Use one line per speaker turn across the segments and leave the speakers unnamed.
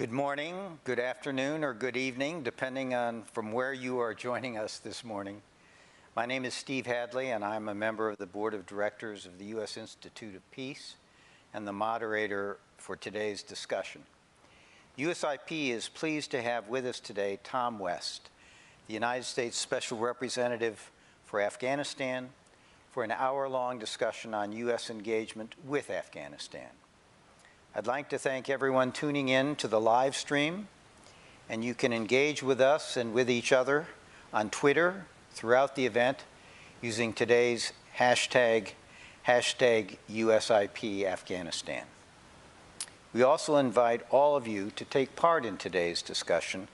Good morning, good afternoon, or good evening, depending on from where you are joining us this morning. My name is Steve Hadley, and I'm a member of the Board of Directors of the U.S. Institute of Peace and the moderator for today's discussion. USIP is pleased to have with us today Tom West, the United States Special Representative for Afghanistan, for an hour-long discussion on U.S. engagement with Afghanistan. I'd like to thank everyone tuning in to the live stream, and you can engage with us and with each other on Twitter throughout the event using today's hashtag USIP Afghanistan. We also invite all of you to take part in today's discussion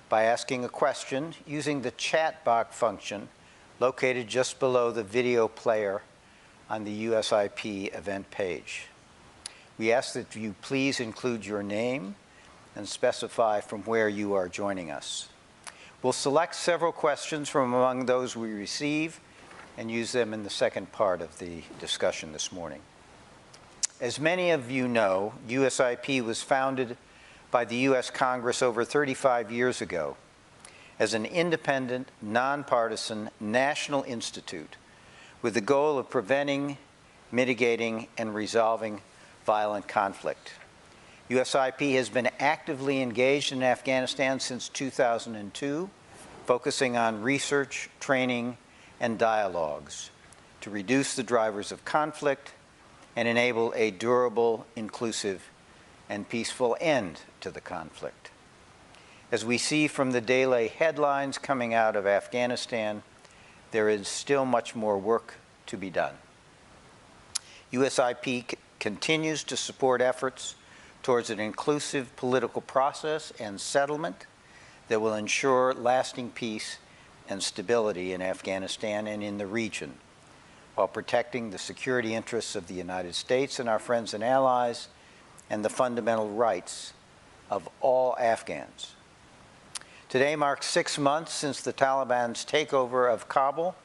by asking a question using the chat box function located just below the video player on the USIP event page. We ask that you please include your name and specify from where you are joining us. We'll select several questions from among those we receive and use them in the second part of the discussion this morning. As many of you know, USIP was founded by the U.S. Congress over 35 years ago as an independent, nonpartisan national institute with the goal of preventing, mitigating, and resolving violent conflict. USIP has been actively engaged in Afghanistan since 2002, focusing on research, training, and dialogues to reduce the drivers of conflict and enable a durable, inclusive, and peaceful end to the conflict. As we see from the daily headlines coming out of Afghanistan, there is still much more work to be done. USIP continues to support efforts towards an inclusive political process and settlement that will ensure lasting peace and stability in Afghanistan and in the region, while protecting the security interests of the United States and our friends and allies and the fundamental rights of all Afghans. Today marks 6 months since the Taliban's takeover of Kabul.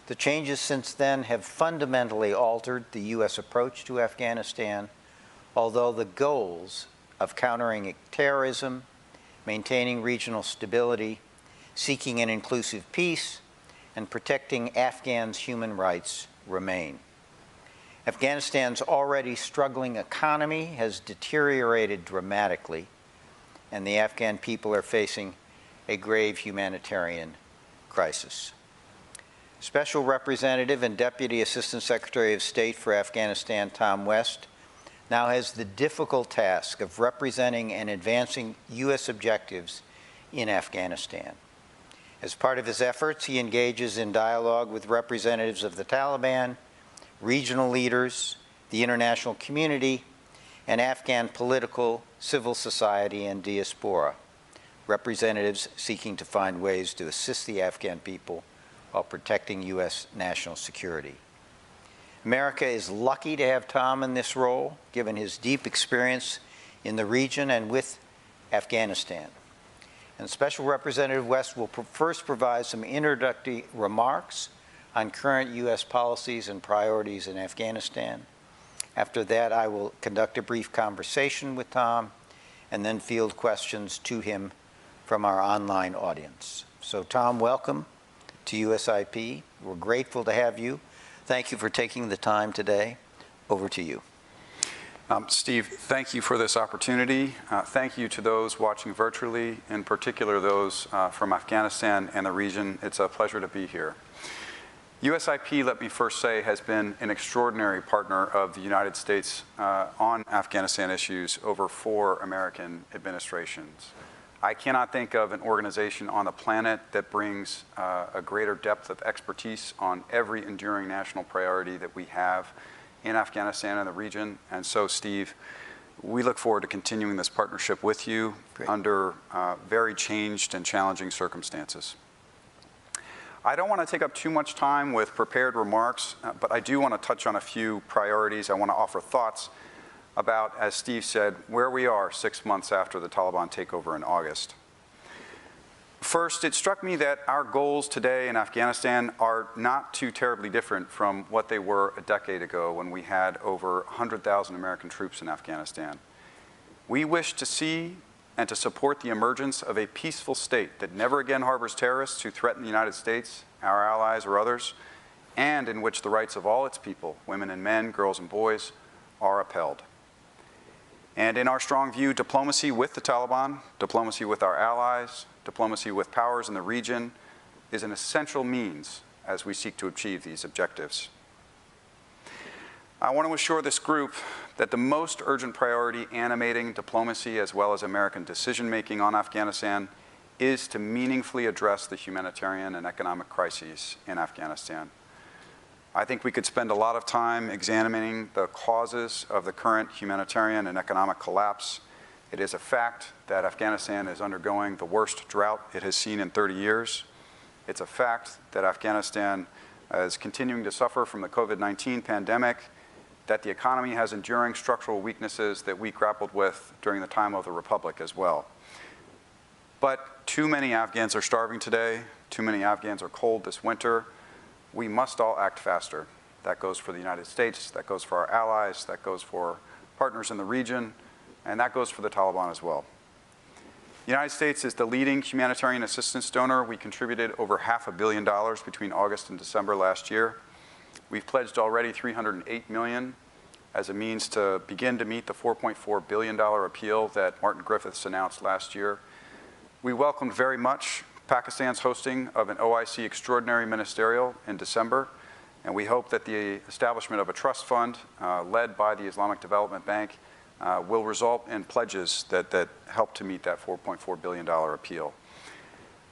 The changes since then have fundamentally altered the U.S. approach to Afghanistan, although the goals of countering terrorism, maintaining regional stability, seeking an inclusive peace, and protecting Afghans' human rights remain. Afghanistan's already struggling economy has deteriorated dramatically, and the Afghan people are facing a grave humanitarian crisis. Special Representative and Deputy Assistant Secretary of State for Afghanistan, Tom West, now has the difficult task of representing and advancing U.S. objectives in Afghanistan. As part of his efforts, he engages in dialogue with representatives of the Taliban, regional leaders, the international community, and Afghan political, civil society, and diaspora, representatives seeking to find ways to assist the Afghan people while protecting U.S. national security. America is lucky to have Tom in this role, given his deep experience in the region and with Afghanistan. And Special Representative West will first provide some introductory remarks on current U.S. policies and priorities in Afghanistan. After that, I will conduct a brief conversation with Tom and then field questions to him from our online audience. So Tom, welcome to USIP. We're grateful to have you. Thank you for taking the time today. Over to you.
Steve, thank you for this opportunity. Thank you to those watching virtually, in particular those from Afghanistan and the region. It's a pleasure to be here. USIP, let me first say, has been an extraordinary partner of the United States on Afghanistan issues over 4 American administrations. I cannot think of an organization on the planet that brings a greater depth of expertise on every enduring national priority that we have in Afghanistan and the region. And so, Steve, we look forward to continuing this partnership with you under very changed and challenging circumstances. I don't want to take up too much time with prepared remarks, but I do want to touch on a few priorities. I want to offer thoughts about, as Steve said, where we are 6 months after the Taliban takeover in August. First, it struck me that our goals today in Afghanistan are not too terribly different from what they were a decade ago when we had over 100,000 American troops in Afghanistan. We wish to see and to support the emergence of a peaceful state that never again harbors terrorists who threaten the United States, our allies, or others, and in which the rights of all its people, women and men, girls and boys, are upheld. And in our strong view, diplomacy with the Taliban, diplomacy with our allies, diplomacy with powers in the region is an essential means as we seek to achieve these objectives. I want to assure this group that the most urgent priority animating diplomacy as well as American decision-making on Afghanistan is to meaningfully address the humanitarian and economic crises in Afghanistan. I think we could spend a lot of time examining the causes of the current humanitarian and economic collapse. It is a fact that Afghanistan is undergoing the worst drought it has seen in 30 years. It's a fact that Afghanistan is continuing to suffer from the COVID-19 pandemic, that the economy has enduring structural weaknesses that we grappled with during the time of the Republic as well. But too many Afghans are starving today. Too many Afghans are cold this winter. We must all act faster. That goes for the United States, that goes for our allies, that goes for partners in the region, and that goes for the Taliban as well. The United States is the leading humanitarian assistance donor. We contributed over $500 million between August and December last year. We've pledged already $308 million as a means to begin to meet the $4.4 billion appeal that Martin Griffiths announced last year. We welcomed very much Pakistan's hosting of an OIC Extraordinary Ministerial in December, and we hope that the establishment of a trust fund led by the Islamic Development Bank will result in pledges that help to meet that $4.4 billion appeal.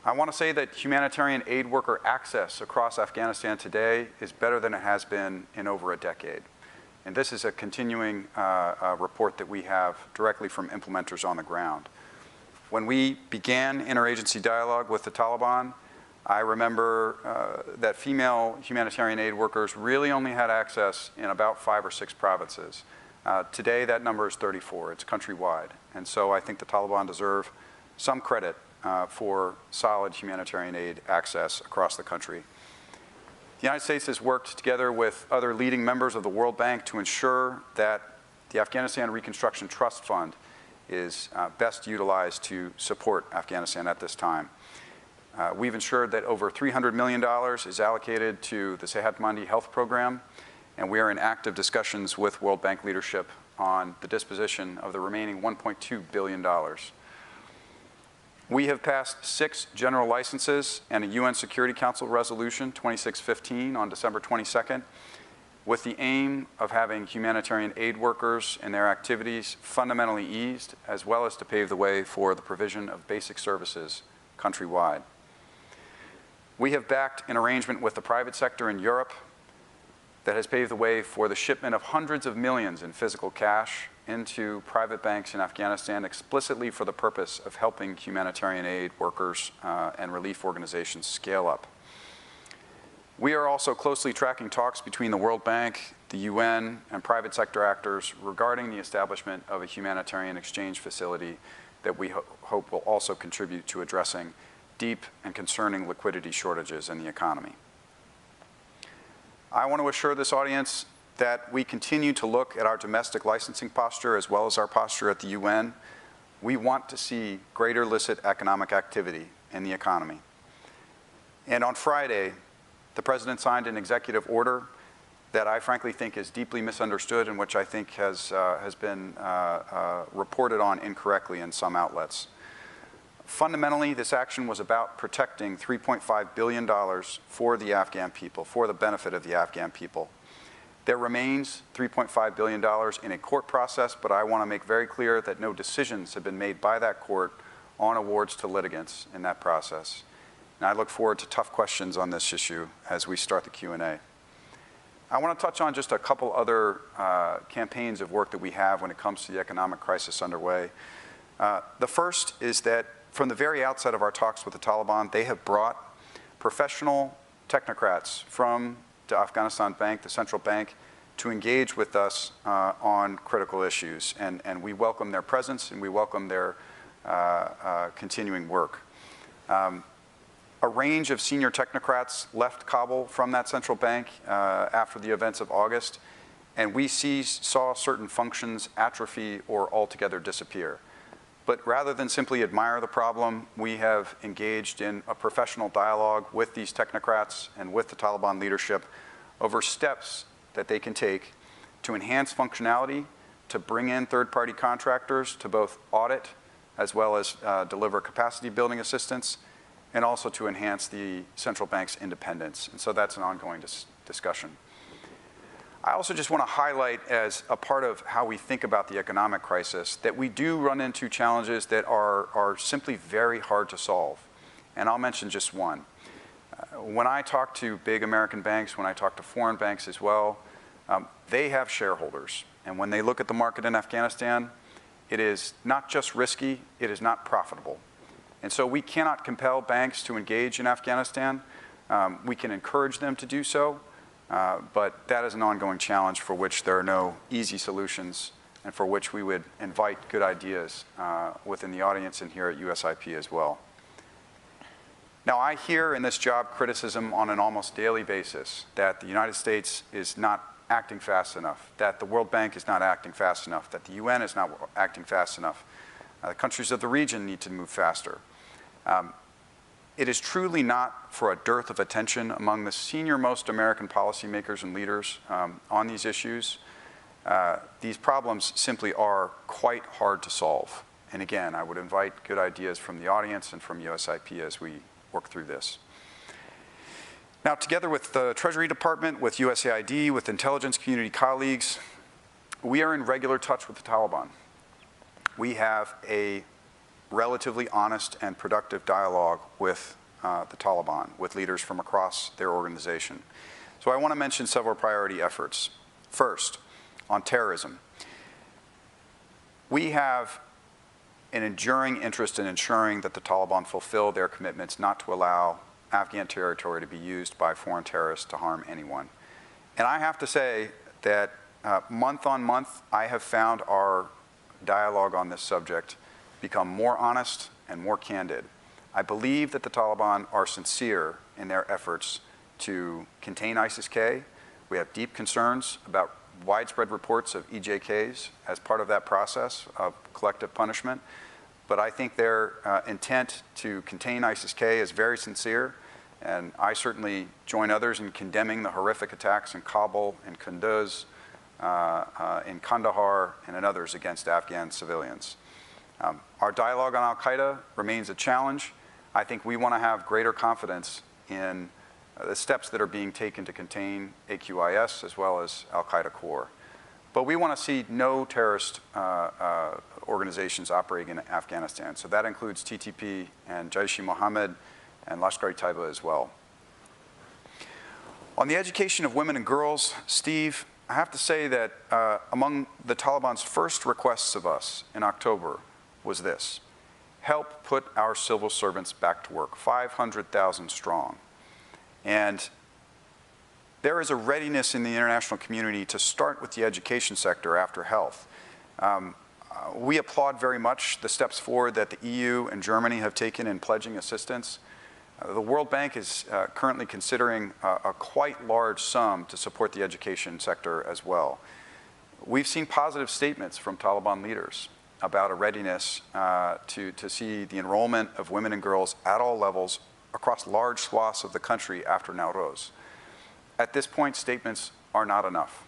I want to say that humanitarian aid worker access across Afghanistan today is better than it has been in over a decade. And this is a continuing report that we have directly from implementers on the ground. When we began interagency dialogue with the Taliban, I remember that female humanitarian aid workers really only had access in about 5 or 6 provinces. Today, that number is 34. It's countrywide. And so I think the Taliban deserve some credit for solid humanitarian aid access across the country. The United States has worked together with other leading members of the World Bank to ensure that the Afghanistan Reconstruction Trust Fund is best utilized to support Afghanistan at this time. We've ensured that over $300 million is allocated to the Sehatmandi Health Program, and we are in active discussions with World Bank leadership on the disposition of the remaining $1.2 billion. We have passed 6 general licenses and a UN Security Council Resolution 2615 on December 22nd, with the aim of having humanitarian aid workers and their activities fundamentally eased, as well as to pave the way for the provision of basic services countrywide. We have backed an arrangement with the private sector in Europe that has paved the way for the shipment of hundreds of millions in physical cash into private banks in Afghanistan explicitly for the purpose of helping humanitarian aid workers and relief organizations scale up. We are also closely tracking talks between the World Bank, the UN, and private sector actors regarding the establishment of a humanitarian exchange facility that we hope will also contribute to addressing deep and concerning liquidity shortages in the economy. I want to assure this audience that we continue to look at our domestic licensing posture as well as our posture at the UN. We want to see greater illicit economic activity in the economy. And on Friday, the President signed an executive order that I frankly think is deeply misunderstood and which I think has been reported on incorrectly in some outlets. Fundamentally, this action was about protecting $3.5 billion for the Afghan people, for the benefit of the Afghan people. There remains $3.5 billion in a court process, but I want to make very clear that no decisions have been made by that court on awards to litigants in that process. And I look forward to tough questions on this issue as we start the Q&A. I want to touch on just a couple other campaigns of work that we have when it comes to the economic crisis underway. The first is that from the very outset of our talks with the Taliban, they have brought professional technocrats from the Afghanistan Bank, the central bank, to engage with us on critical issues. And we welcome their presence and we welcome their continuing work. A range of senior technocrats left Kabul from that central bank after the events of August, and we saw certain functions atrophy or altogether disappear. But rather than simply admire the problem, we have engaged in a professional dialogue with these technocrats and with the Taliban leadership over steps that they can take to enhance functionality, to bring in third-party contractors to both audit as well as deliver capacity building assistance, and also to enhance the central bank's independence. And so that's an ongoing discussion. I also just want to highlight, as a part of how we think about the economic crisis, that we do run into challenges that are simply very hard to solve. And I'll mention just one. When I talk to big American banks, when I talk to foreign banks as well, they have shareholders. And when they look at the market in Afghanistan, it is not just risky, it is not profitable. And so we cannot compel banks to engage in Afghanistan. We can encourage them to do so. But that is an ongoing challenge for which there are no easy solutions, and for which we would invite good ideas within the audience and here at USIP as well. Now, I hear in this job criticism on an almost daily basis that the United States is not acting fast enough, that the World Bank is not acting fast enough, that the UN is not acting fast enough. The countries of the region need to move faster. It is truly not for a dearth of attention among the senior-most American policymakers and leaders on these issues. These problems simply are quite hard to solve. And again, I would invite good ideas from the audience and from USIP as we work through this. Now, together with the Treasury Department, with USAID, with intelligence community colleagues, we are in regular touch with the Taliban. We have a relatively honest and productive dialogue with the Taliban, with leaders from across their organization. So I want to mention several priority efforts. First, on terrorism. We have an enduring interest in ensuring that the Taliban fulfill their commitments not to allow Afghan territory to be used by foreign terrorists to harm anyone. And I have to say that month on month, I have found our dialogue on this subject become more honest and more candid. I believe that the Taliban are sincere in their efforts to contain ISIS-K. We have deep concerns about widespread reports of EJKs as part of that process of collective punishment. But I think their intent to contain ISIS-K is very sincere. And I certainly join others in condemning the horrific attacks in Kabul, in Kunduz, in Kandahar, and in others against Afghan civilians. Our dialogue on al-Qaeda remains a challenge. I think we want to have greater confidence in the steps that are being taken to contain AQIS as well as al-Qaeda core. But we want to see no terrorist organizations operating in Afghanistan. So that includes TTP and Jaish-e-Mohammed and Lashkar-e-Taiba as well. On the education of women and girls, Steve, I have to say that among the Taliban's first requests of us in October was this: help put our civil servants back to work, 500,000 strong. And there is a readiness in the international community to start with the education sector after health. We applaud very much the steps forward that the EU and Germany have taken in pledging assistance. The World Bank is currently considering a quite large sum to support the education sector as well. We've seen positive statements from Taliban leaders about a readiness to see the enrollment of women and girls at all levels across large swaths of the country after Nowruz. At this point, statements are not enough.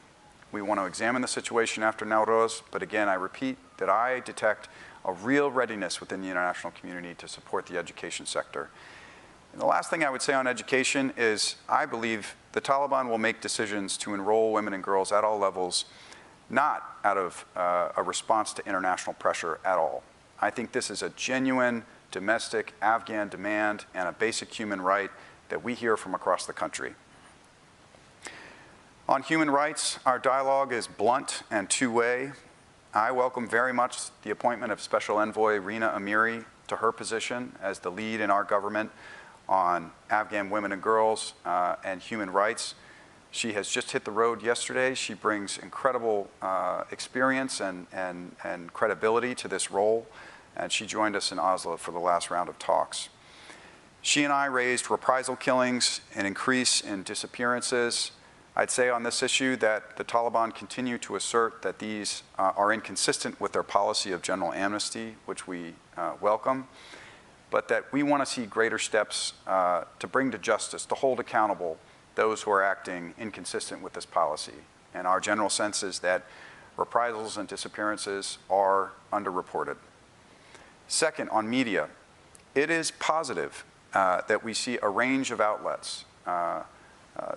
We want to examine the situation after Nowruz, but again, I repeat that I detect a real readiness within the international community to support the education sector. And the last thing I would say on education is I believe the Taliban will make decisions to enroll women and girls at all levels, not out of a response to international pressure at all. I think this is a genuine domestic Afghan demand and a basic human right that we hear from across the country. On human rights, our dialogue is blunt and two-way. I welcome very much the appointment of Special Envoy Rina Amiri to her position as the lead in our government on Afghan women and girls and human rights. She has just hit the road yesterday. She brings incredible experience and credibility to this role, and she joined us in Oslo for the last round of talks. She and I raised reprisal killings, an increase in disappearances, I'd say on this issue that the Taliban continue to assert that these are inconsistent with their policy of general amnesty, which we welcome, but that we want to see greater steps to bring to justice, to hold accountable those who are acting inconsistent with this policy. And our general sense is that reprisals and disappearances are underreported. Second, on media, it is positive that we see a range of outlets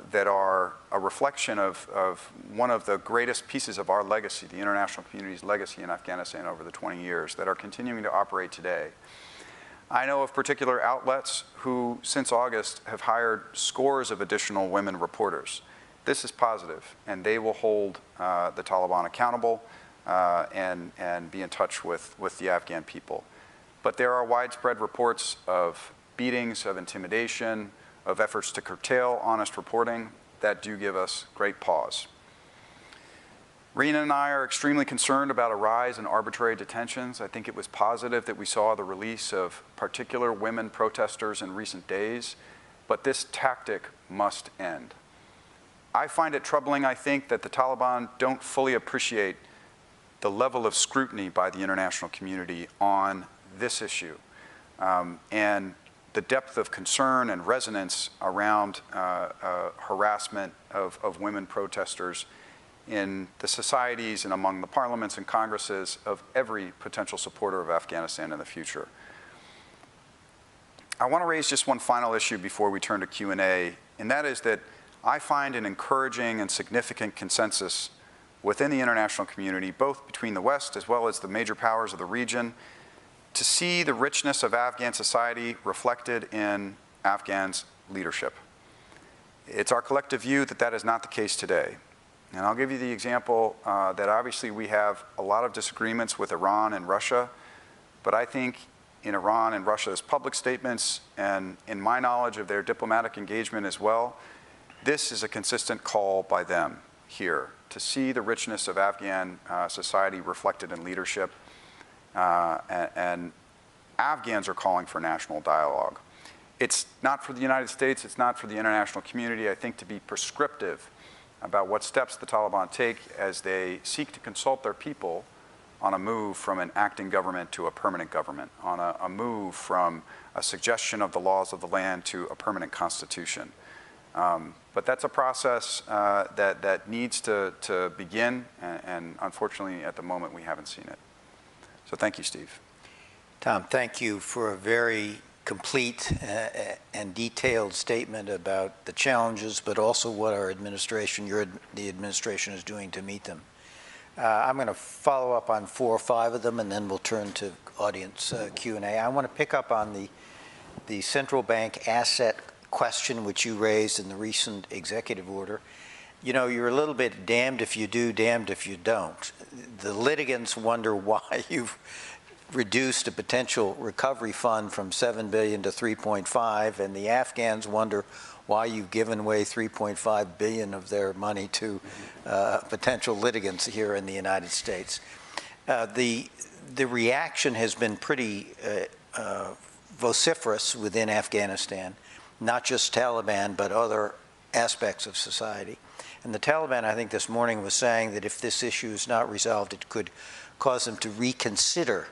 that are a reflection of one of the greatest pieces of our legacy, the international community's legacy in Afghanistan over the 20 years, that are continuing to operate today. I know of particular outlets who, since August, have hired scores of additional women reporters. This is positive, and they will hold the Taliban accountable and be in touch with the Afghan people. But there are widespread reports of beatings, of intimidation, of efforts to curtail honest reporting that do give us great pause. Rena and I are extremely concerned about a rise in arbitrary detentions. I think it was positive that we saw the release of particular women protesters in recent days, but this tactic must end. I find it troubling, I think, that the Taliban don't fully appreciate the level of scrutiny by the international community on this issue, and the depth of concern and resonance around harassment of women protesters in the societies and among the parliaments and congresses of every potential supporter of Afghanistan in the future. I want to raise just one final issue before we turn to Q&A, and that is that I find an encouraging and significant consensus within the international community, both between the West as well as the major powers of the region, to see the richness of Afghan society reflected in Afghans' leadership. It's our collective view that that is not the case today. And I'll give you the example that obviously we have a lot of disagreements with Iran and Russia, but I think in Iran and Russia's public statements and in my knowledge of their diplomatic engagement as well, this is a consistent call by them here to see the richness of Afghan society reflected in leadership, and Afghans are calling for national dialogue. It's not for the United States, it's not for the international community, I think, to be prescriptive about what steps the Taliban take as they seek to consult their people on a move from an acting government to a permanent government, on a move from a suggestion of the laws of the land to a permanent constitution. But that's a process that needs to begin, and unfortunately, at the moment, we haven't seen it. So thank you, Steve.
Tom, thank you for a very complete and detailed statement about the challenges, but also what our administration, the administration is doing to meet them. I'm going to follow up on 4 or 5 of them, and then we'll turn to audience Q&A. I want to pick up on the central bank asset question which you raised in the recent executive order. You know, you're a little bit damned if you do, damned if you don't. The litigants wonder why you've reduced a potential recovery fund from $7 billion to $3.5, and the Afghans wonder why you've given away $3.5 billion of their money to potential litigants here in the United States. The reaction has been pretty vociferous within Afghanistan, not just Taliban, but other aspects of society. And the Taliban, I think this morning, was saying that if this issue is not resolved, it could cause them to reconsider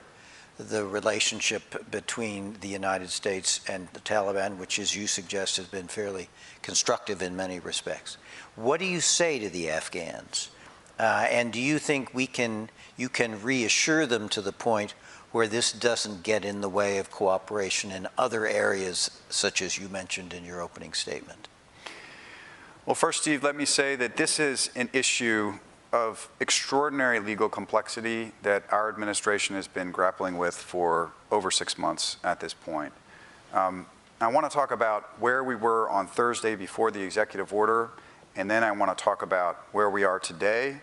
the relationship between the United States and the Taliban, which, as you suggest, has been fairly constructive in many respects. What do you say to the Afghans? And do you think you can reassure them to the point where this doesn't get in the way of cooperation in other areas, such as you mentioned in your opening statement?
Well, first, Steve, let me say that this is an issue of extraordinary legal complexity that our administration has been grappling with for over 6 months at this point. I want to talk about where we were on Thursday before the executive order, and then I want to talk about where we are today,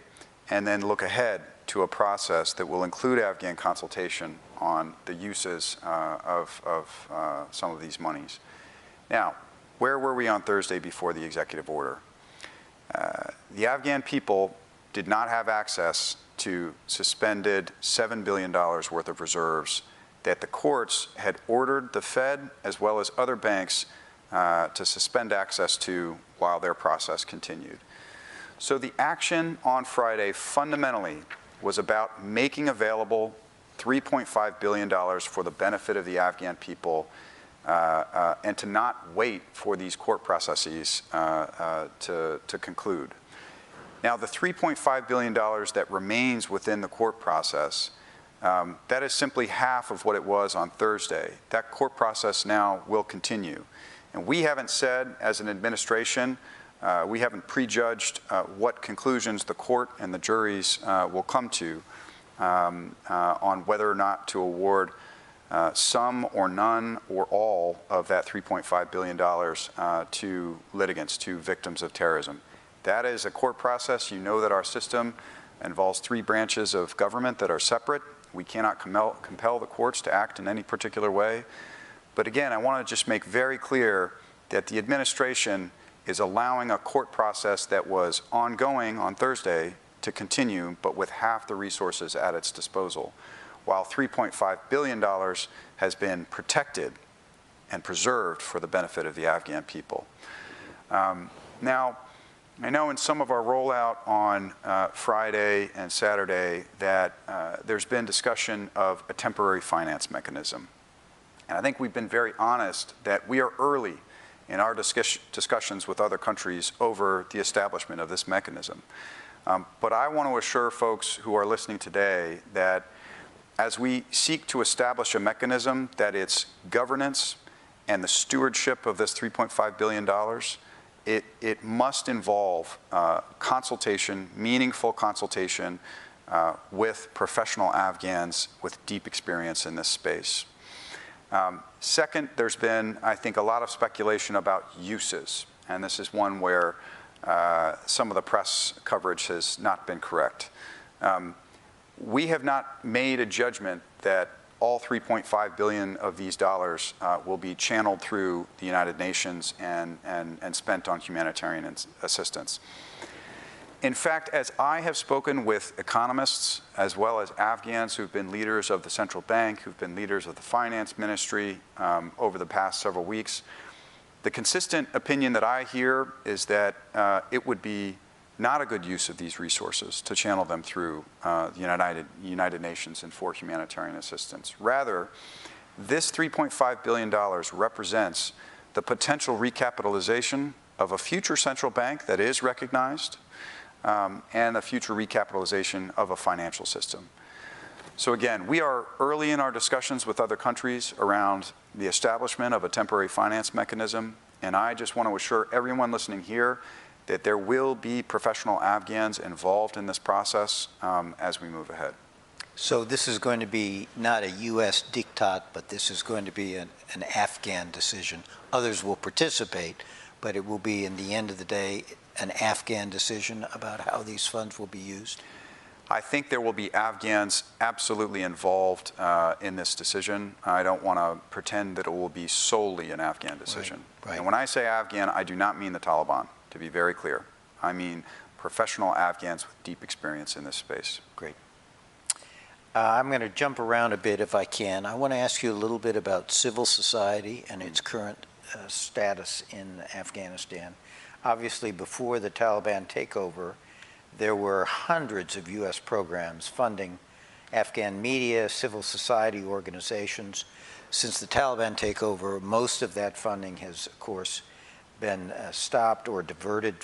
and then look ahead to a process that will include Afghan consultation on the uses of some of these monies. Now, where were we on Thursday before the executive order? The Afghan people did not have access to suspended $7 billion worth of reserves that the courts had ordered the Fed as well as other banks to suspend access to while their process continued. So the action on Friday fundamentally was about making available $3.5 billion for the benefit of the Afghan people and to not wait for these court processes to conclude. Now, the $3.5 billion that remains within the court process, that is simply half of what it was on Thursday. That court process now will continue. And we haven't said, as an administration, we haven't prejudged what conclusions the court and the juries will come to on whether or not to award some or none or all of that $3.5 billion to litigants, to victims of terrorism. That is a court process. You know that our system involves 3 branches of government that are separate. We cannot compel the courts to act in any particular way. But again, I want to just make very clear that the administration is allowing a court process that was ongoing on Thursday to continue, but with half the resources at its disposal, while $3.5 billion has been protected and preserved for the benefit of the Afghan people. Now, I know in some of our rollout on Friday and Saturday that there's been discussion of a temporary finance mechanism. And I think we've been very honest that we are early in our discussions with other countries over the establishment of this mechanism. But I want to assure folks who are listening today that as we seek to establish a mechanism, that its governance and the stewardship of this $3.5 billion, it must involve consultation, meaningful consultation with professional Afghans with deep experience in this space. Second, there's been, I think, a lot of speculation about uses, and this is one where some of the press coverage has not been correct. We have not made a judgment that all $3.5 billion of these dollars will be channeled through the United Nations and spent on humanitarian assistance. In fact, as I have spoken with economists, as well as Afghans who've been leaders of the central bank, who've been leaders of the finance ministry over the past several weeks, the consistent opinion that I hear is that it would be not a good use of these resources to channel them through the United Nations and for humanitarian assistance. Rather, this $3.5 billion represents the potential recapitalization of a future central bank that is recognized and a future recapitalization of a financial system. So again, we are early in our discussions with other countries around the establishment of a temporary finance mechanism, and I just want to assure everyone listening here that there will be professional Afghans involved in this process as we move ahead.
So this is going to be not a U.S. diktat, but this is going to be an Afghan decision. Others will participate, but it will be, in the end of the day, an Afghan decision about how these funds will be used?
I think there will be Afghans absolutely involved in this decision. I don't want to pretend that it will be solely an Afghan decision. Right. And when I say Afghan, I do not mean the Taliban, to be very clear. I mean professional Afghans with deep experience in this space.
Great. I'm going to jump around a bit if I can. I want to ask you a little bit about civil society and its current status in Afghanistan. Obviously, before the Taliban takeover, there were hundreds of U.S. programs funding Afghan media, civil society organizations. Since the Taliban takeover, most of that funding has, of course, been stopped or diverted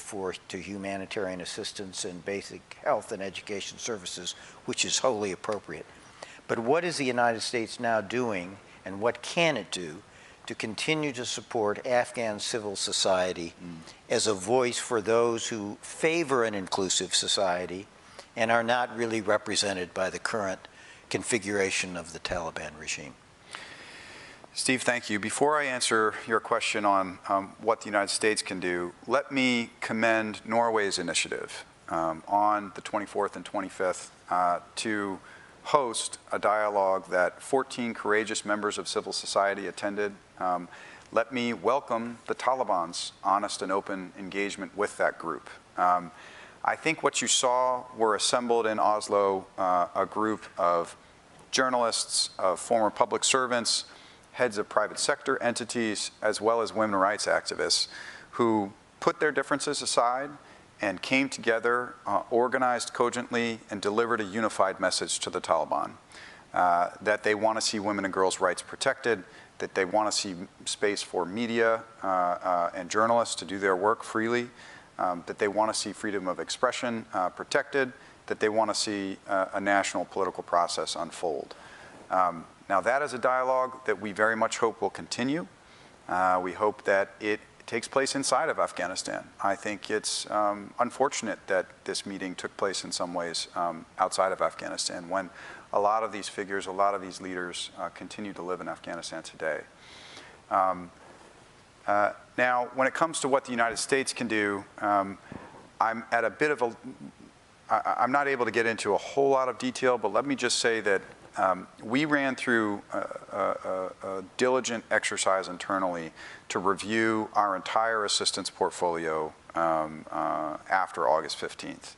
to humanitarian assistance and basic health and education services, which is wholly appropriate. But what is the United States now doing, and what can it do to continue to support Afghan civil society as a voice for those who favor an inclusive society and are not really represented by the current configuration of the Taliban regime?
Steve, thank you. Before I answer your question on what the United States can do, let me commend Norway's initiative on the 24th and 25th to host a dialogue that 14 courageous members of civil society attended. Let me welcome the Taliban's honest and open engagement with that group. I think what you saw were assembled in Oslo a group of journalists, of former public servants, heads of private sector entities, as well as women's rights activists who put their differences aside and came together, organized cogently, and delivered a unified message to the Taliban that they want to see women and girls' rights protected, that they want to see space for media and journalists to do their work freely, that they want to see freedom of expression protected, that they want to see a national political process unfold. Now that is a dialogue that we very much hope will continue. We hope that it takes place inside of Afghanistan. I think it's unfortunate that this meeting took place in some ways outside of Afghanistan when a lot of these figures, a lot of these leaders continue to live in Afghanistan today. Now, when it comes to what the United States can do, I'm at a bit of a, I'm not able to get into a whole lot of detail, but let me just say that we ran through a diligent exercise internally to review our entire assistance portfolio after August 15th.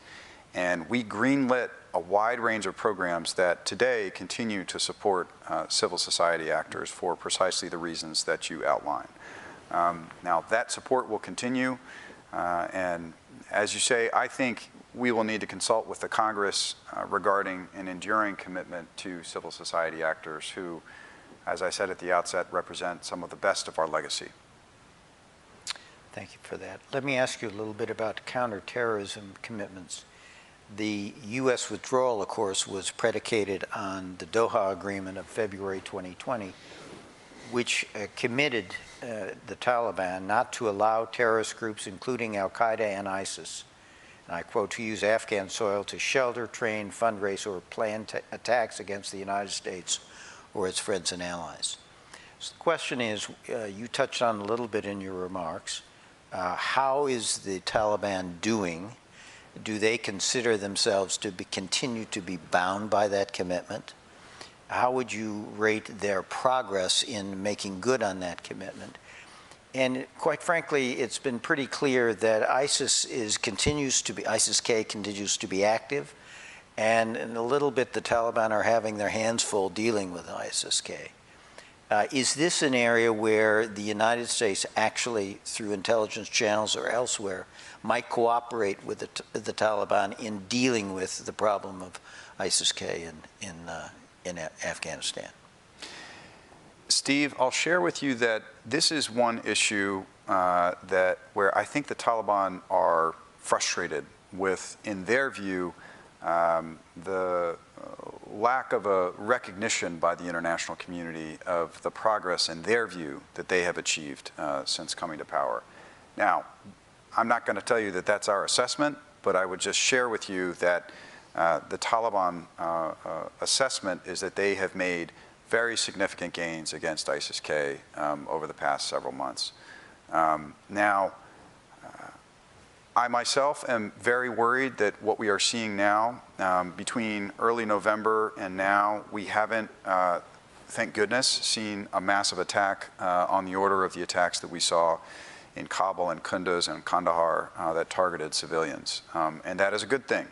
And we greenlit a wide range of programs that today continue to support civil society actors for precisely the reasons that you outlined. Now, that support will continue, and as you say, I think we will need to consult with the Congress regarding an enduring commitment to civil society actors who, as I said at the outset, represent some of the best of our legacy.
Thank you for that. Let me ask you a little bit about counterterrorism commitments. The U.S. withdrawal, of course, was predicated on the Doha Agreement of February 2020, which committed the Taliban not to allow terrorist groups, including al-Qaeda and ISIS, and I quote, to use Afghan soil to shelter, train, fundraise, or plan attacks against the United States or its friends and allies. So the question is, you touched on a little bit in your remarks, how is the Taliban doing? Do they consider themselves to continue to be bound by that commitment? How would you rate their progress in making good on that commitment? And quite frankly, it's been pretty clear that ISIS-K continues to be active, and in a little bit the Taliban are having their hands full dealing with ISIS-K. Is this an area where the United States actually, through intelligence channels or elsewhere, might cooperate with the Taliban in dealing with the problem of ISIS-K in Afghanistan?
Steve, I'll share with you that this is one issue where I think the Taliban are frustrated with, in their view, the lack of a recognition by the international community of the progress, in their view, that they have achieved since coming to power. Now, I'm not going to tell you that that's our assessment, but I would just share with you that the Taliban assessment is that they have made very significant gains against ISIS-K over the past several months. Now, I myself am very worried that what we are seeing now, between early November and now, we haven't, thank goodness, seen a massive attack on the order of the attacks that we saw in Kabul and Kunduz and Kandahar that targeted civilians. And that is a good thing.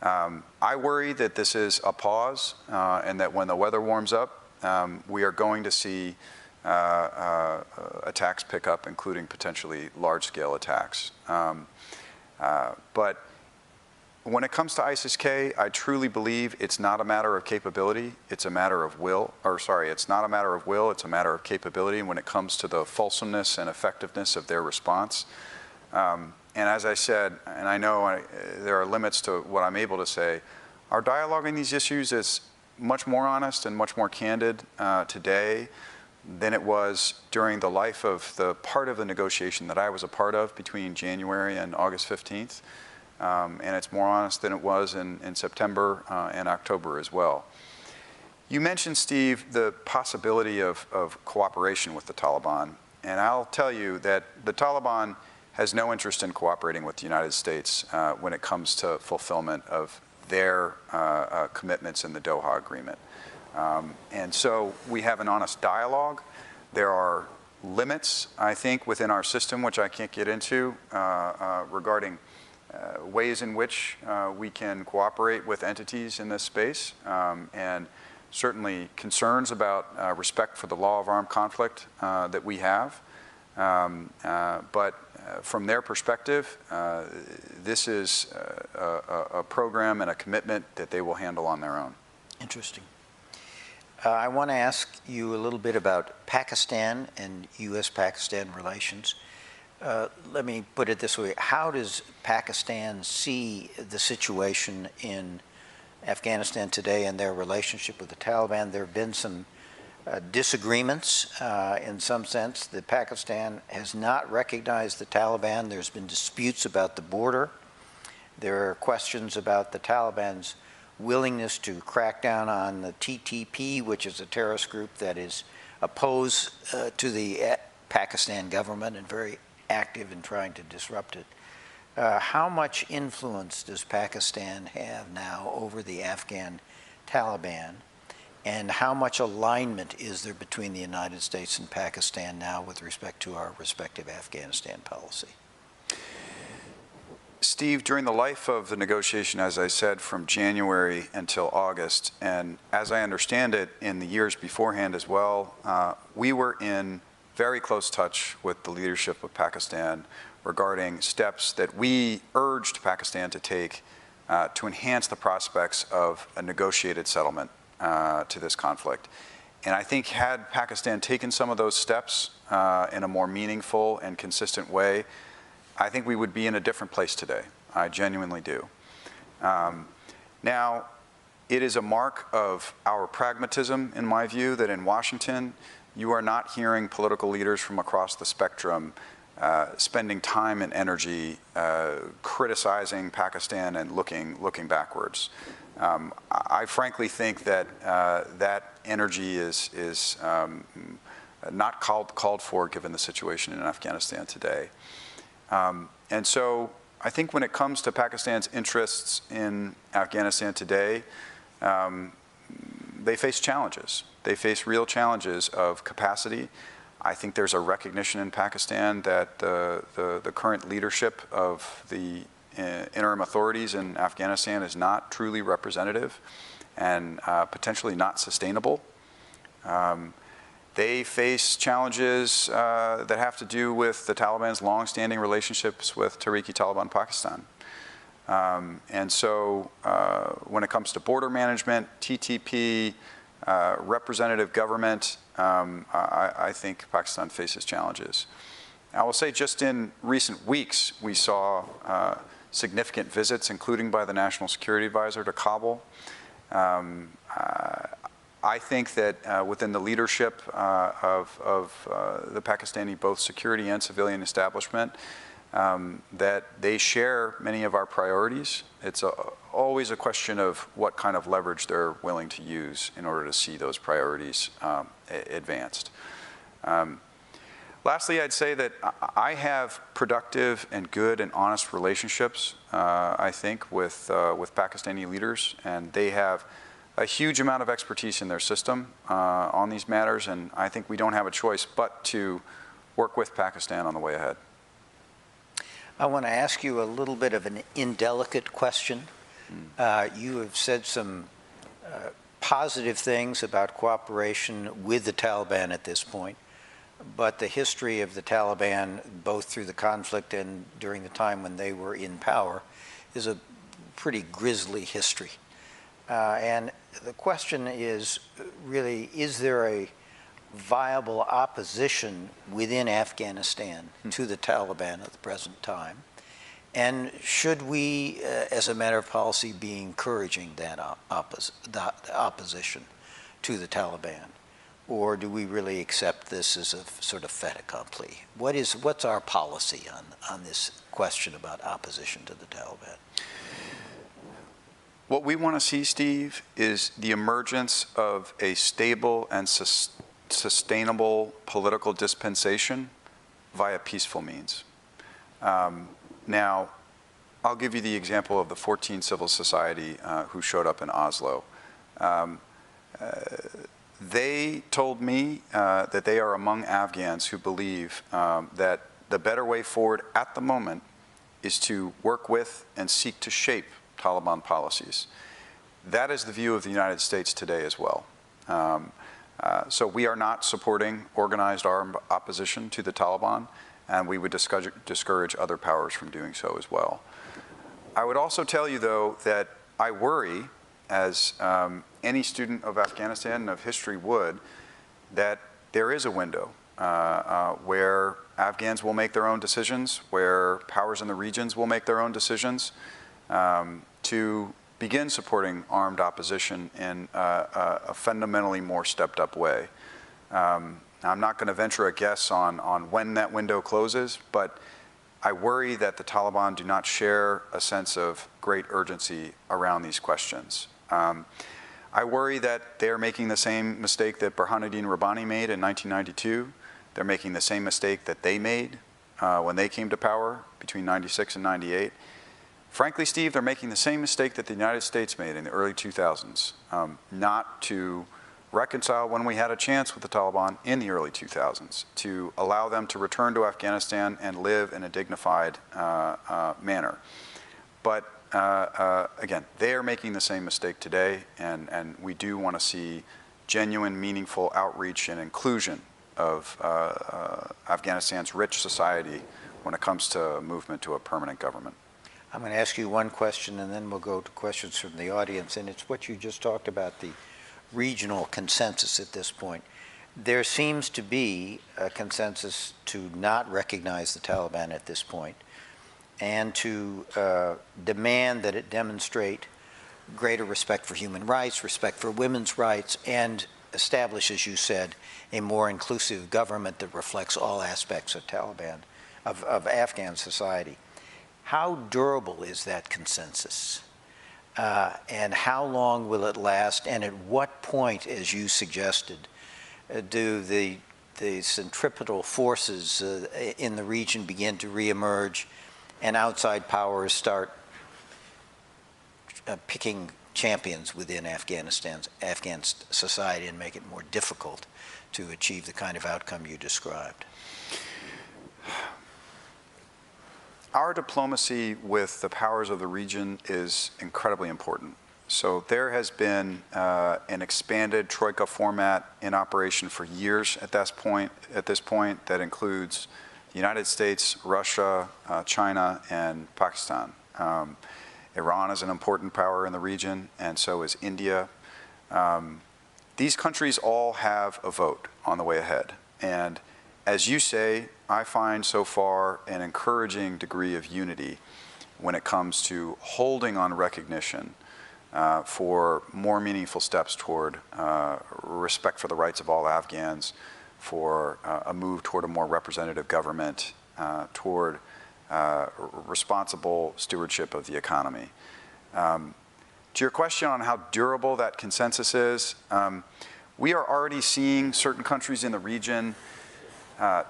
I worry that this is a pause and that when the weather warms up, we are going to see attacks pick up, including potentially large-scale attacks. But when it comes to ISIS-K, I truly believe it's not a matter of capability, it's a matter of will, or sorry, it's not a matter of will, it's a matter of capability when it comes to the fulsomeness and effectiveness of their response. And as I said, and I know there are limits to what I'm able to say, our dialogue on these issues is much more honest and much more candid today than it was during the life of the part of the negotiation that I was a part of between January and August 15th. And it's more honest than it was in September and October as well. You mentioned, Steve, the possibility of cooperation with the Taliban. And I'll tell you that the Taliban has no interest in cooperating with the United States when it comes to fulfillment of their commitments in the Doha Agreement. And so we have an honest dialogue. There are limits, I think, within our system, which I can't get into, regarding ways in which we can cooperate with entities in this space, and certainly concerns about respect for the law of armed conflict that we have. But from their perspective, this is a program and a commitment that they will handle on their own.
Interesting. I want to ask you a little bit about Pakistan and U.S.-Pakistan relations. Let me put it this way. How does Pakistan see the situation in Afghanistan today and their relationship with the Taliban? There have been some disagreements in some sense. That Pakistan has not recognized the Taliban. There's been disputes about the border. There are questions about the Taliban's willingness to crack down on the TTP, which is a terrorist group that is opposed to the Pakistan government and very active in trying to disrupt it. How much influence does Pakistan have now over the Afghan Taliban, and how much alignment is there between the United States and Pakistan now with respect to our respective Afghanistan policy?
Steve, during the life of the negotiation, as I said, from January until August, and as I understand it, in the years beforehand as well, we were in very close touch with the leadership of Pakistan regarding steps that we urged Pakistan to take to enhance the prospects of a negotiated settlement to this conflict. And I think had Pakistan taken some of those steps in a more meaningful and consistent way, I think we would be in a different place today. I genuinely do. Now, it is a mark of our pragmatism, in my view, that in Washington, you are not hearing political leaders from across the spectrum spending time and energy criticizing Pakistan and looking backwards. I frankly think that that energy is not called for given the situation in Afghanistan today. And so I think when it comes to Pakistan's interests in Afghanistan today, they face challenges. They face real challenges of capacity. I think there's a recognition in Pakistan that the current leadership of the interim authorities in Afghanistan is not truly representative and potentially not sustainable. They face challenges that have to do with the Taliban's long-standing relationships with Tehrik-i-Taliban Pakistan. And so when it comes to border management, TTP, representative government, I think Pakistan faces challenges. I will say just in recent weeks, we saw significant visits, including by the National Security Advisor to Kabul. I think that within the leadership of the Pakistani both security and civilian establishment, that they share many of our priorities. It's always a question of what kind of leverage they're willing to use in order to see those priorities advanced. Lastly, I'd say that I have productive and good and honest relationships, I think, with Pakistani leaders, and they have a huge amount of expertise in their system on these matters, and I think we don't have a choice but to work with Pakistan on the way ahead.
I want to ask you a little bit of an indelicate question. You have said some positive things about cooperation with the Taliban at this point, but the history of the Taliban, both through the conflict and during the time when they were in power, is a pretty grisly history. And the question is really, is there a viable opposition within Afghanistan to the Taliban at the present time? And should we, as a matter of policy, be encouraging that opposition to the Taliban? Or do we really accept this as a sort of fait accompli? What's our policy on this question about opposition to the Taliban?
What we want to see, Steve, is the emergence of a stable and sustainable political dispensation via peaceful means. Now, I'll give you the example of the 14 civil society who showed up in Oslo. They told me that they are among Afghans who believe that the better way forward at the moment is to work with and seek to shape Taliban policies. That is the view of the United States today as well. So we are not supporting organized armed opposition to the Taliban. and we would discourage other powers from doing so as well. I would also tell you, though, that I worry, as any student of Afghanistan and of history would, that there is a window where Afghans will make their own decisions, where powers in the regions will make their own decisions to begin supporting armed opposition in a fundamentally more stepped up way. I'm not going to venture a guess on when that window closes, but I worry that the Taliban do not share a sense of great urgency around these questions. I worry that they're making the same mistake that Burhanuddin Rabbani made in 1992. They're making the same mistake that they made when they came to power between 96 and 98. Frankly, Steve, they're making the same mistake that the United States made in the early 2000s, not to reconcile when we had a chance with the Taliban in the early 2000s, to allow them to return to Afghanistan and live in a dignified manner. But again, they are making the same mistake today, and we do want to see genuine, meaningful outreach and inclusion of Afghanistan's rich society when it comes to movement to a permanent government.
I'm going to ask you one question, and then we'll go to questions from the audience, and it's what you just talked about, the regional consensus at this point. There seems to be a consensus to not recognize the Taliban at this point and to demand that it demonstrate greater respect for human rights, respect for women's rights, and establish, as you said, a more inclusive government that reflects all aspects of Taliban, of Afghan society. How durable is that consensus? And how long will it last? And at what point, as you suggested, do the centripetal forces in the region begin to reemerge and outside powers start picking champions within Afghan society and make it more difficult to achieve the kind of outcome you described?
Our diplomacy with the powers of the region is incredibly important. So there has been an expanded Troika format in operation for years at this point that includes the United States, Russia, China, and Pakistan. Iran is an important power in the region, and so is India. These countries all have a vote on the way ahead. And as you say, I find so far an encouraging degree of unity when it comes to holding on recognition for more meaningful steps toward respect for the rights of all Afghans, for a move toward a more representative government, toward responsible stewardship of the economy. To your question on how durable that consensus is, we are already seeing certain countries in the region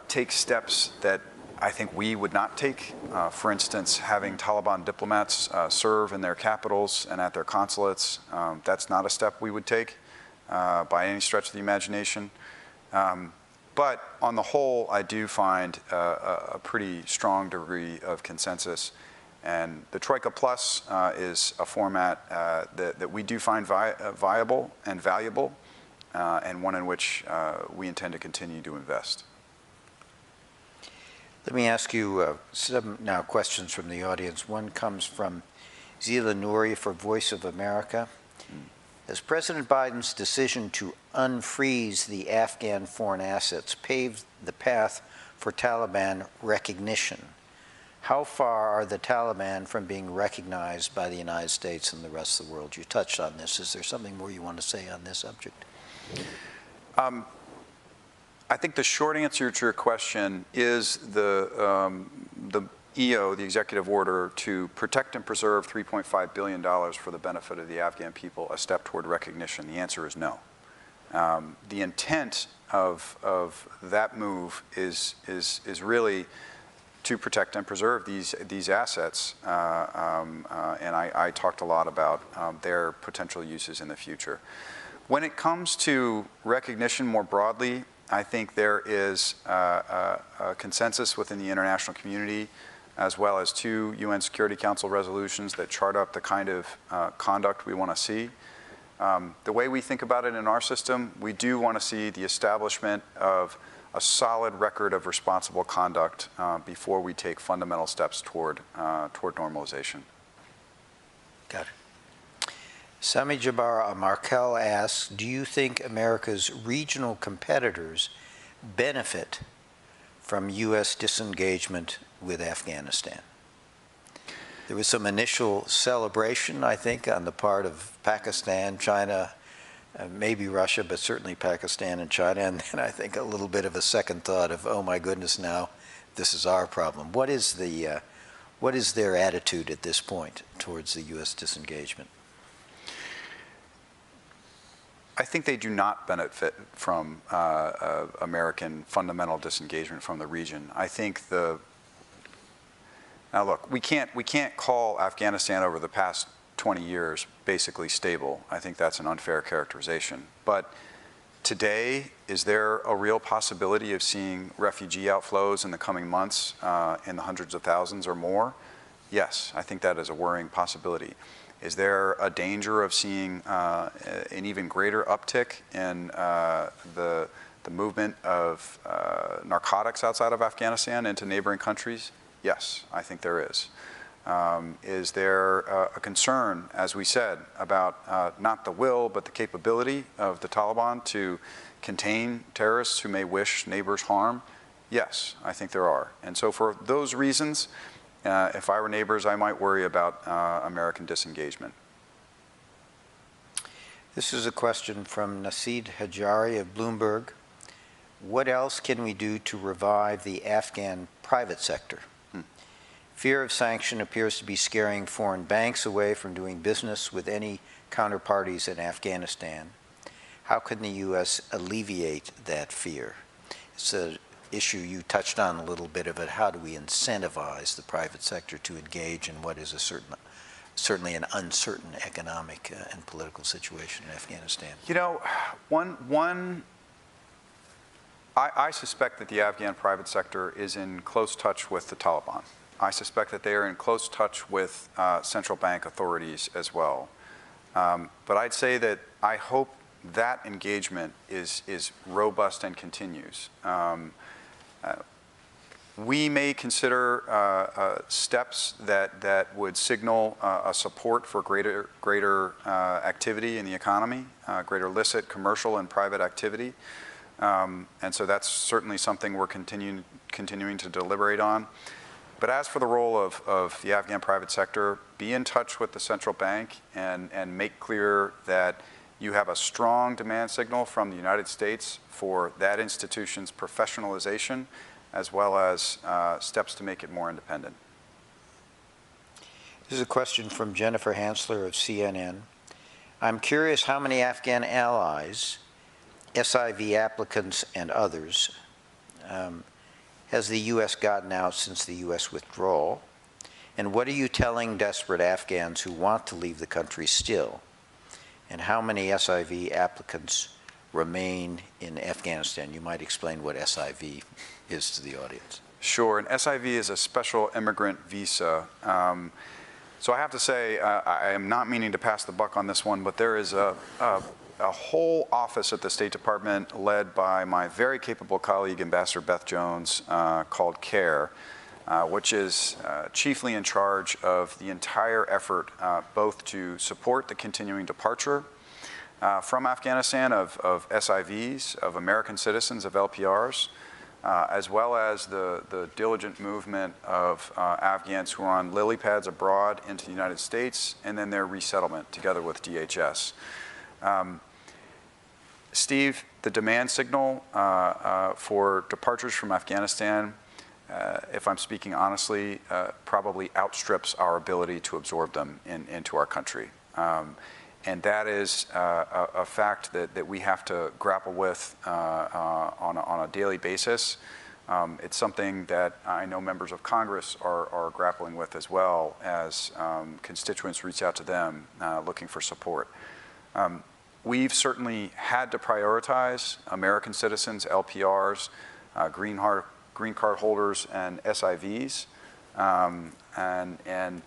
take steps that I think we would not take. For instance, having Taliban diplomats serve in their capitals and at their consulates, that's not a step we would take by any stretch of the imagination. But on the whole, I do find a pretty strong degree of consensus. And the Troika Plus is a format that we do find viable and valuable, and one in which we intend to continue to invest.
Let me ask you some now questions from the audience. One comes from Zila Nouri for Voice of America. Has President Biden's decision to unfreeze the Afghan foreign assets paved the path for Taliban recognition? How far are the Taliban from being recognized by the United States and the rest of the world? You touched on this. Is there something more you want to say on this subject?
I think the short answer to your question is the EO, the executive order to protect and preserve $3.5 billion for the benefit of the Afghan people, a step toward recognition. The answer is no. The intent of that move is really to protect and preserve these assets, and I talked a lot about their potential uses in the future. When it comes to recognition more broadly, I think there is a consensus within the international community, as well as 2 UN Security Council resolutions that chart up the kind of conduct we want to see. The way we think about it in our system, we do want to see the establishment of a solid record of responsible conduct before we take fundamental steps toward normalization.
Got it. Sami Jabbar Markel asks, do you think America's regional competitors benefit from U.S. disengagement with Afghanistan? There was some initial celebration, I think, on the part of Pakistan, China, maybe Russia, but certainly Pakistan and China, and then I think a little bit of a second thought of, oh my goodness, now this is our problem. What is their attitude at this point towards the U.S. disengagement?
I think they do not benefit from American fundamental disengagement from the region. I think now look, we can't call Afghanistan over the past 20 years basically stable. I think that's an unfair characterization. But today, is there a real possibility of seeing refugee outflows in the coming months in the hundreds of thousands or more? Yes, I think that is a worrying possibility. Is there a danger of seeing an even greater uptick in the movement of narcotics outside of Afghanistan into neighboring countries? Yes, I think there is. Is there a concern, as we said, about not the will, but the capability of the Taliban to contain terrorists who may wish neighbors harm? Yes, I think there are. And so for those reasons, if I were neighbors, I might worry about American disengagement.
This is a question from Naseed Hajari of Bloomberg. What else can we do to revive the Afghan private sector? Fear of sanction appears to be scaring foreign banks away from doing business with any counterparties in Afghanistan. How can the U.S. alleviate that fear? It's an issue you touched on a little bit of it. How do we incentivize the private sector to engage in what is certainly an uncertain economic and political situation in Afghanistan?
You know, I suspect that the Afghan private sector is in close touch with the Taliban. I suspect that they are in close touch with central bank authorities as well. But I'd say that I hope that engagement is robust and continues. We may consider steps that would signal a support for greater activity in the economy, greater illicit commercial and private activity. And so that's certainly something we're continuing to deliberate on. But as for the role of the Afghan private sector, be in touch with the central bank and make clear that you have a strong demand signal from the United States for that institution's professionalization, as well as steps to make it more independent.
This is a question from Jennifer Hansler of CNN. I'm curious how many Afghan allies, SIV applicants and others, has the U.S. gotten out since the U.S. withdrawal? And what are you telling desperate Afghans who want to leave the country still? And how many SIV applicants remain in Afghanistan? You might explain what SIV is to the audience.
Sure, and SIV is a special immigrant visa. So I have to say, I am not meaning to pass the buck on this one, but there is a whole office at the State Department led by my very capable colleague, Ambassador Beth Jones, called CARE, which is chiefly in charge of the entire effort both to support the continuing departure from Afghanistan of SIVs, of American citizens, of LPRs, as well as the diligent movement of Afghans who are on lily pads abroad into the United States, and then their resettlement together with DHS. Steve, the demand signal for departures from Afghanistan, if I'm speaking honestly, probably outstrips our ability to absorb them into our country. And that is a fact that we have to grapple with on a daily basis. It's something that I know members of Congress are grappling with as well as constituents reach out to them looking for support. We've certainly had to prioritize American citizens, LPRs, green card holders, and SIVs. And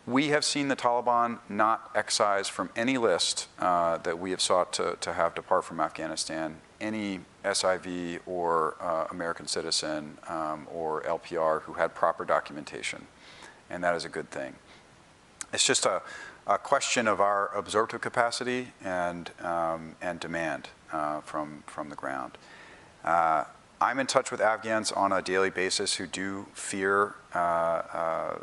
we have seen the Taliban not excise from any list that we have sought to have depart from Afghanistan any SIV or American citizen or LPR who had proper documentation, and that is a good thing. It's just a question of our absorptive capacity and demand from the ground. I'm in touch with Afghans on a daily basis who do fear the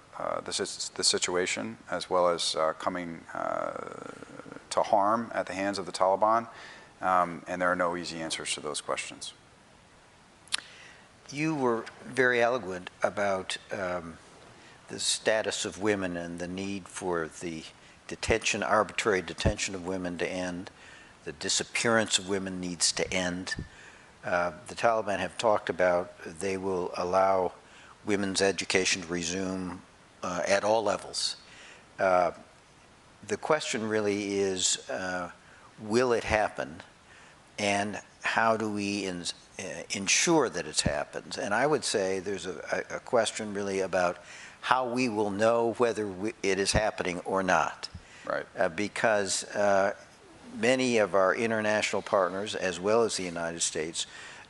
situation, as well as coming to harm at the hands of the Taliban, and there are no easy answers to those questions.
You were very eloquent about the status of women and the need for the detention, arbitrary detention of women to end. The disappearance of women needs to end. The Taliban have talked about they will allow women's education to resume at all levels. The question really is, will it happen, and how do we ensure that it happens? And I would say there's a question really about how we will know whether it is happening or not.
Right.
Because many of our international partners, as well as the United States,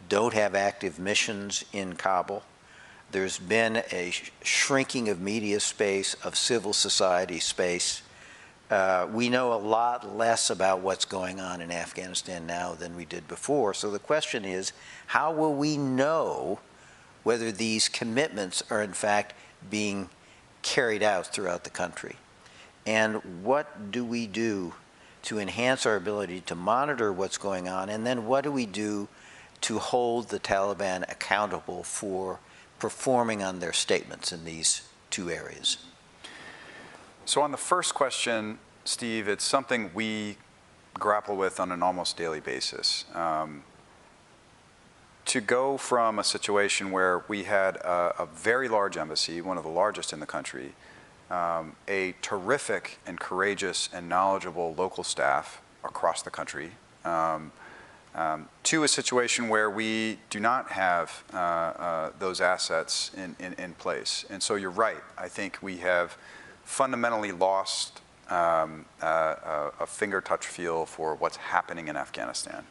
don't have active missions in Kabul. There's been a shrinking of media space, of civil society space. We know a lot less about what's going on in Afghanistan now than we did before. So the question is, how will we know whether these commitments are in fact being carried out throughout the country? And what do we do to enhance our ability to monitor what's going on? And then what do we do to hold the Taliban accountable for performing on their statements in these two areas?
So on the first question, Steve, it's something we grapple with on an almost daily basis. To go from a situation where we had a very large embassy, one of the largest in the country, a terrific and courageous and knowledgeable local staff across the country, to a situation where we do not have those assets in place. And so you're right. I think we have fundamentally lost a finger touch feel for what's happening in Afghanistan.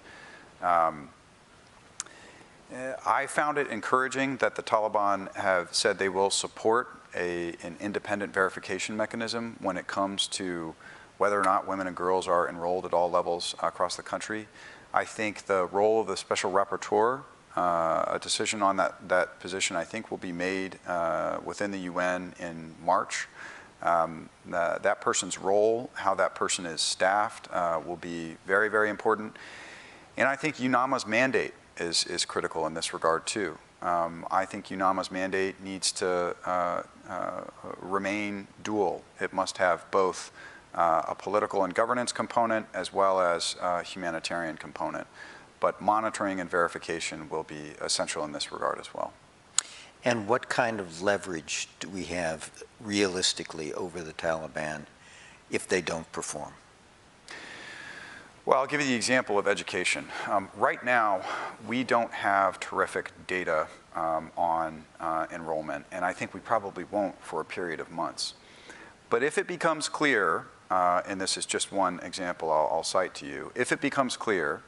I found it encouraging that the Taliban have said they will support an independent verification mechanism when it comes to whether or not women and girls are enrolled at all levels across the country. I think the role of the special rapporteur, a decision on that position, I think will be made within the UN in March. That person's role, how that person is staffed, will be very, very important. And I think UNAMA's mandate is critical in this regard too. I think UNAMA's mandate needs to remain dual. It must have both a political and governance component as well as a humanitarian component. But monitoring and verification will be essential in this regard as well.
And what kind of leverage do we have realistically over the Taliban if they don't perform?
Well, I'll give you the example of education. Right now, we don't have terrific data on enrollment, and I think we probably won't for a period of months. But if it becomes clear, and this is just one example I'll cite to you, if it becomes clear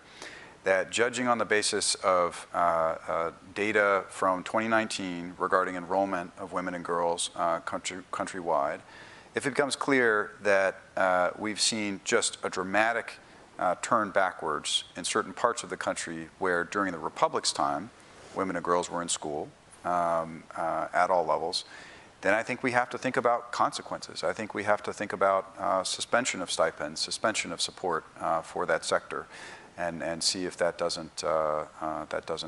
that judging on the basis of data from 2019 regarding enrollment of women and girls countrywide, if it becomes clear that we've seen just a dramatic turn backwards in certain parts of the country where during the Republic's time, women and girls were in school at all levels, then I think we have to think about consequences. I think we have to think about suspension of stipends, suspension of support for that sector, and see if that doesn't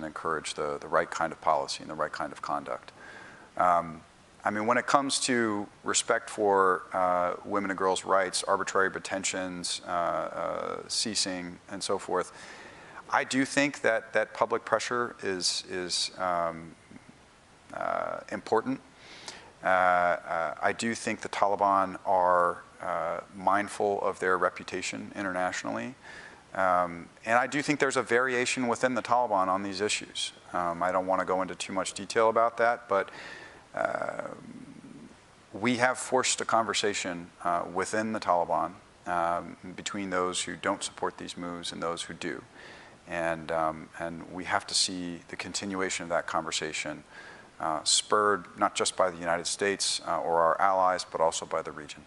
encourage the right kind of policy and the right kind of conduct. I mean, when it comes to respect for women and girls' rights, arbitrary detentions, ceasing, and so forth, I do think that public pressure is important. I do think the Taliban are mindful of their reputation internationally. And I do think there's a variation within the Taliban on these issues. I don't want to go into too much detail about that, but we have forced a conversation within the Taliban between those who don't support these moves and those who do. And we have to see the continuation of that conversation spurred not just by the United States or our allies, but also by the region.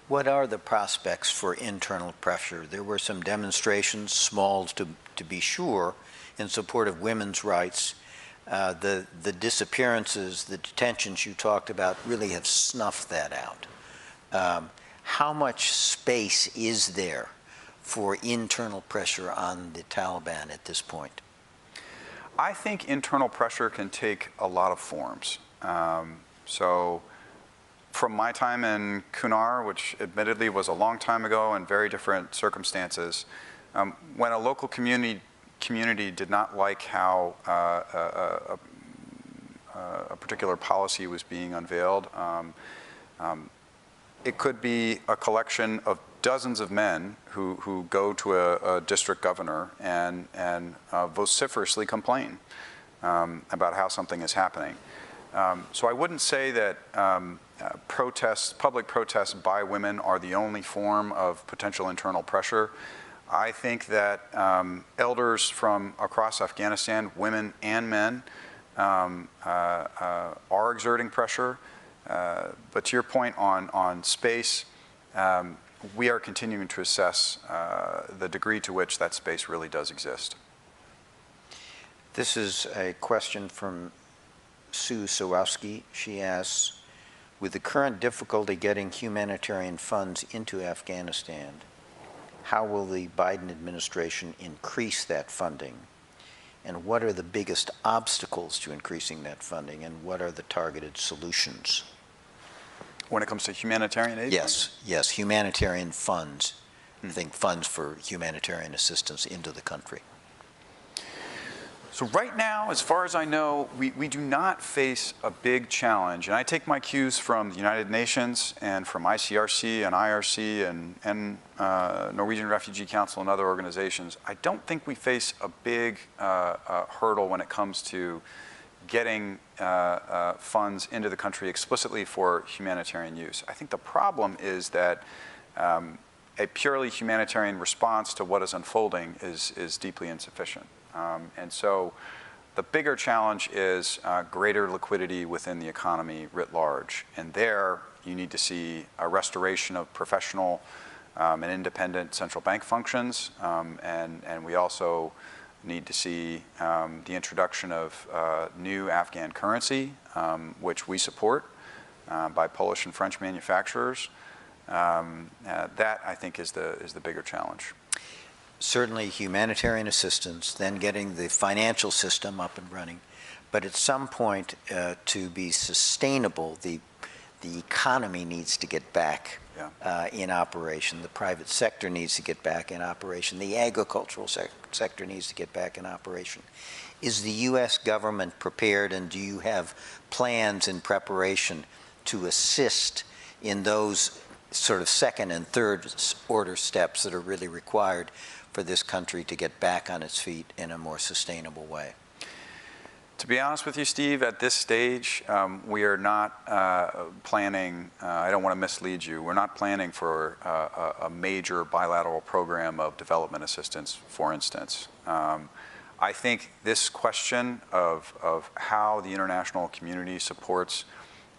What are the prospects for internal pressure? There were some demonstrations, small to be sure, in support of women's rights. The disappearances, the detentions you talked about really have snuffed that out. How much space is there for internal pressure on the Taliban at this point?
I think internal pressure can take a lot of forms. So from my time in Kunar, which admittedly was a long time ago in very different circumstances, when a local community did not like how a particular policy was being unveiled, it could be a collection of dozens of men who go to a district governor and vociferously complain about how something is happening. So I wouldn't say that public protests by women are the only form of potential internal pressure. I think that elders from across Afghanistan, women and men, are exerting pressure. But to your point on space, we are continuing to assess the degree to which that space really does exist.
This is a question from Sue Sawowski. She asks, with the current difficulty getting humanitarian funds into Afghanistan, how will the Biden administration increase that funding? And what are the biggest obstacles to increasing that funding? And what are the targeted solutions?
When it comes to humanitarian aid?
Yes, humanitarian funds. I think funds for humanitarian assistance into the country.
So right now, as far as I know, we do not face a big challenge. And I take my cues from the United Nations and from ICRC and IRC and Norwegian Refugee Council and other organizations. I don't think we face a big hurdle when it comes to getting funds into the country explicitly for humanitarian use. I think the problem is that a purely humanitarian response to what is unfolding is deeply insufficient. And so the bigger challenge is greater liquidity within the economy writ large. And there you need to see a restoration of professional and independent central bank functions. And we also need to see the introduction of new Afghan currency, which we support by Polish and French manufacturers. That, I think, is the bigger challenge.
Certainly humanitarian assistance, then getting the financial system up and running. But at some point, to be sustainable, the economy needs to get back in operation. The private sector needs to get back in operation. The agricultural sector needs to get back in operation. Is the U.S. government prepared, and do you have plans in preparation to assist in those sort of second and third order steps that are really required for this country to get back on its feet in a more sustainable way?
To be honest with you, Steve, at this stage, we are not planning, I don't want to mislead you, we're not planning for a major bilateral program of development assistance, for instance. I think this question of how the international community supports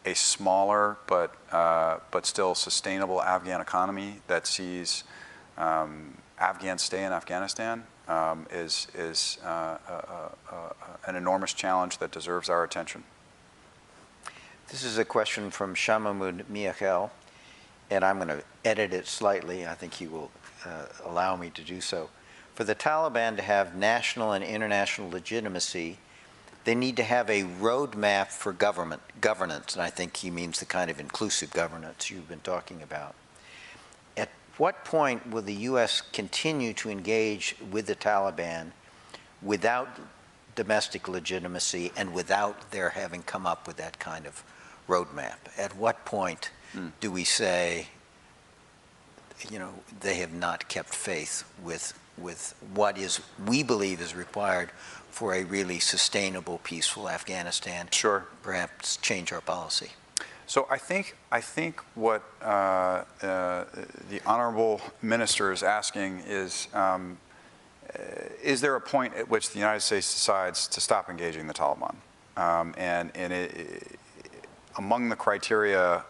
a smaller but still sustainable Afghan economy that sees Afghans stay in Afghanistan is an enormous challenge that deserves our attention.
This is a question from Shamamud Miakel, and I'm going to edit it slightly. I think he will allow me to do so. For the Taliban to have national and international legitimacy, they need to have a roadmap for governance, and I think he means the kind of inclusive governance you've been talking about. At what point will the U.S. continue to engage with the Taliban without domestic legitimacy and without their having come up with that kind of roadmap? At what point do we say, you know, they have not kept faith with what we believe is required for a really sustainable, peaceful Afghanistan?
Sure.
Perhaps change our policy.
So I think what the honorable minister is asking is is there a point at which the United States decides to stop engaging the Taliban? Among the criteria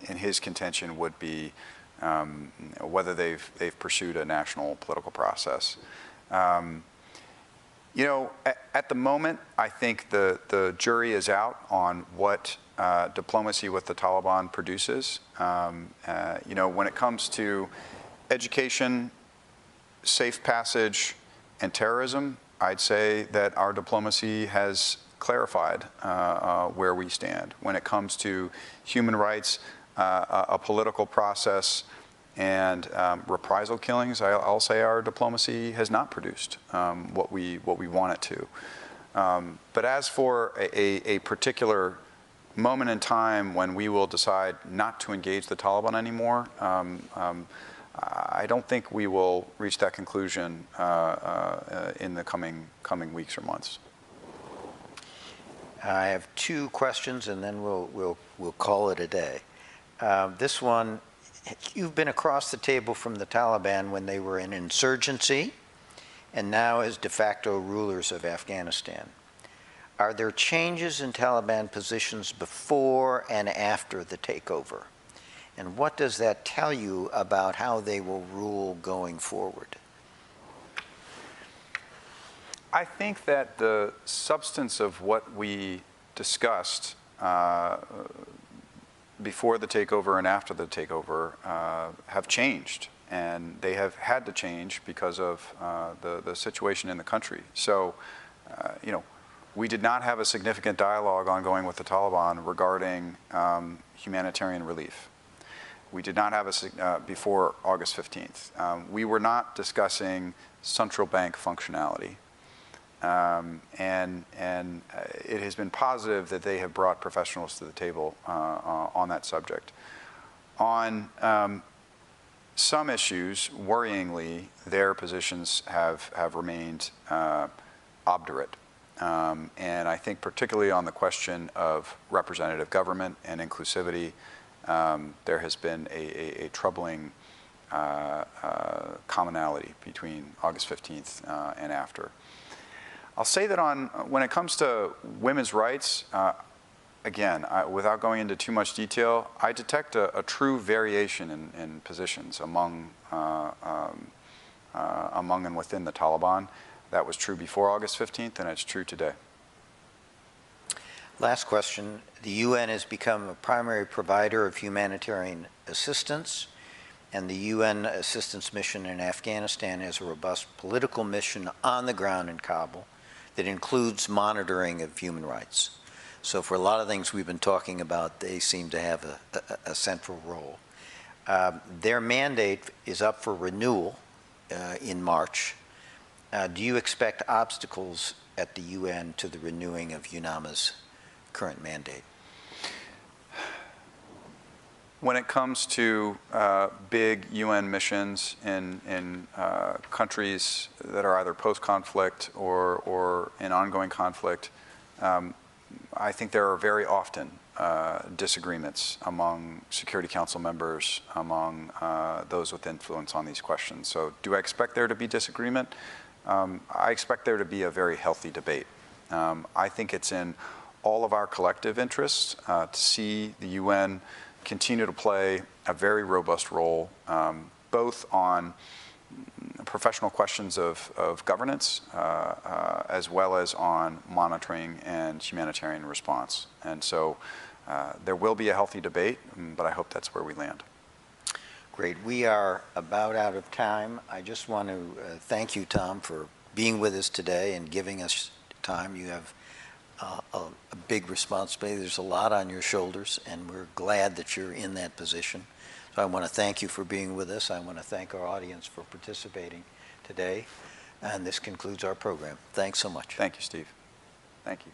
in his contention would be whether they've pursued a national political process. You know, at the moment, I think the jury is out on what diplomacy with the Taliban produces. You know, when it comes to education, safe passage, and terrorism, I'd say that our diplomacy has clarified where we stand. When it comes to human rights, a political process, and reprisal killings, I'll say our diplomacy has not produced what we want it to. But as for a particular moment in time when we will decide not to engage the Taliban anymore, I don't think we will reach that conclusion in the coming weeks or months.
I have two questions, and then we'll call it a day. This one, you've been across the table from the Taliban when they were in insurgency, and now as de facto rulers of Afghanistan. Are there changes in Taliban positions before and after the takeover? And what does that tell you about how they will rule going forward?
I think that the substance of what we discussed before the takeover and after the takeover have changed, and they have had to change because of the situation in the country. So, you know, we did not have a significant dialogue ongoing with the Taliban regarding humanitarian relief. We did not have before August 15th. We were not discussing central bank functionality. And it has been positive that they have brought professionals to the table on that subject. On some issues, worryingly, their positions have remained obdurate. And I think particularly on the question of representative government and inclusivity, there has been a troubling commonality between August 15th and after. I'll say that when it comes to women's rights, again, without going into too much detail, I detect a true variation in positions among and within the Taliban. That was true before August 15th, and it's true today.
Last question. The UN has become a primary provider of humanitarian assistance, and the UN assistance mission in Afghanistan has a robust political mission on the ground in Kabul that includes monitoring of human rights. So for a lot of things we've been talking about, they seem to have a central role. Their mandate is up for renewal in March. Do you expect obstacles at the UN to the renewing of UNAMA's current mandate?
When it comes to big UN missions in countries that are either post-conflict or in ongoing conflict, I think there are very often disagreements among Security Council members, among those with influence on these questions. So do I expect there to be disagreement? I expect there to be a very healthy debate. I think it's in all of our collective interests to see the UN continue to play a very robust role, both on professional questions of governance, as well as on monitoring and humanitarian response. And so there will be a healthy debate, but I hope that's where we land.
Great. We are about out of time. I just want to thank you, Tom, for being with us today and giving us time. You have a big responsibility. There's a lot on your shoulders, and we're glad that you're in that position. So I want to thank you for being with us. I want to thank our audience for participating today. And this concludes our program. Thanks so much.
Thank you, Steve. Thank you.